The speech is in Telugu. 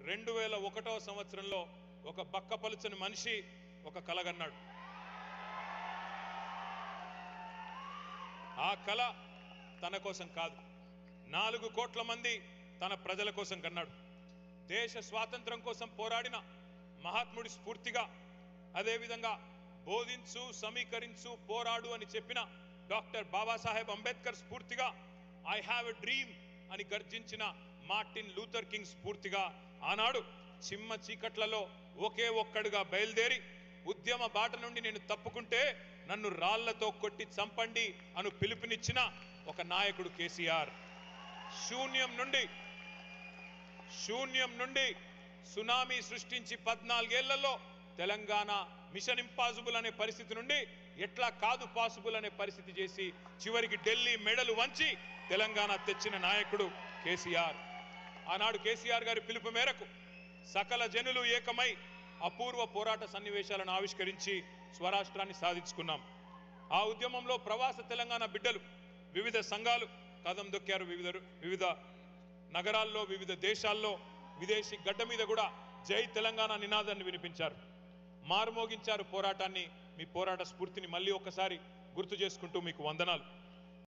2001వ సంవత్సరంలో ఒక బక్కపలుచని మనిషి ఒక కలగన్నాడు. ఆ కల తన కోసం కాదు, 4 కోట్ల మంది తన ప్రజల కోసం కన్నాడు. దేశ స్వాతంత్రం కోసం పోరాడిన మహాత్ముడి స్ఫూర్తిగా, అదేవిధంగా బోధించు, సమీకరించు, పోరాడు అని చెప్పిన డాక్టర్ బాబాసాహెబ్ అంబేద్కర్ స్ఫూర్తిగా, ఐ హ్యావ్ ఎ డ్రీమ్ అని గర్జించిన మార్టిన్ లూథర్ కింగ్ స్ఫూర్తిగా ఆనాడు చిమ్మ చీకట్లలో ఒకే ఒక్కడుగా బయలుదేరి ఉద్యమ బాట నుండి నేను తప్పుకుంటే నన్ను రాళ్లతో కొట్టి చంపండి అను పిలుపునిచ్చిన ఒక నాయకుడు కేసీఆర్. శూన్యం నుండి సునామీ సృష్టించి 14 ఏళ్లలో తెలంగాణ మిషన్ ఇంపాసిబుల్ అనే పరిస్థితి నుండి ఎట్లా కాదు పాసిబుల్ అనే పరిస్థితి చేసి చివరికి ఢిల్లీ మెడలు వంచి తెలంగాణ తెచ్చిన నాయకుడు కేసీఆర్. ఆనాడు కేసీఆర్ గారి పిలుపు మేరకు సకల జనులు ఏకమై అపూర్వ పోరాట సన్నివేశాలను ఆవిష్కరించి స్వరాష్ట్రాన్ని సాధించుకున్నాం. ఆ ఉద్యమంలో ప్రవాస తెలంగాణ బిడ్డలు వివిధ సంఘాలు కదం దొక్కారు. వివిధ నగరాల్లో, వివిధ దేశాల్లో, విదేశీ గడ్డ మీద కూడా జై తెలంగాణ నినాదాన్ని వినిపించారు, మారుమోగించారు పోరాటాన్ని. మీ పోరాట స్ఫూర్తిని మళ్ళీ ఒకసారి గుర్తు చేసుకుంటూ మీకు వందనాలు.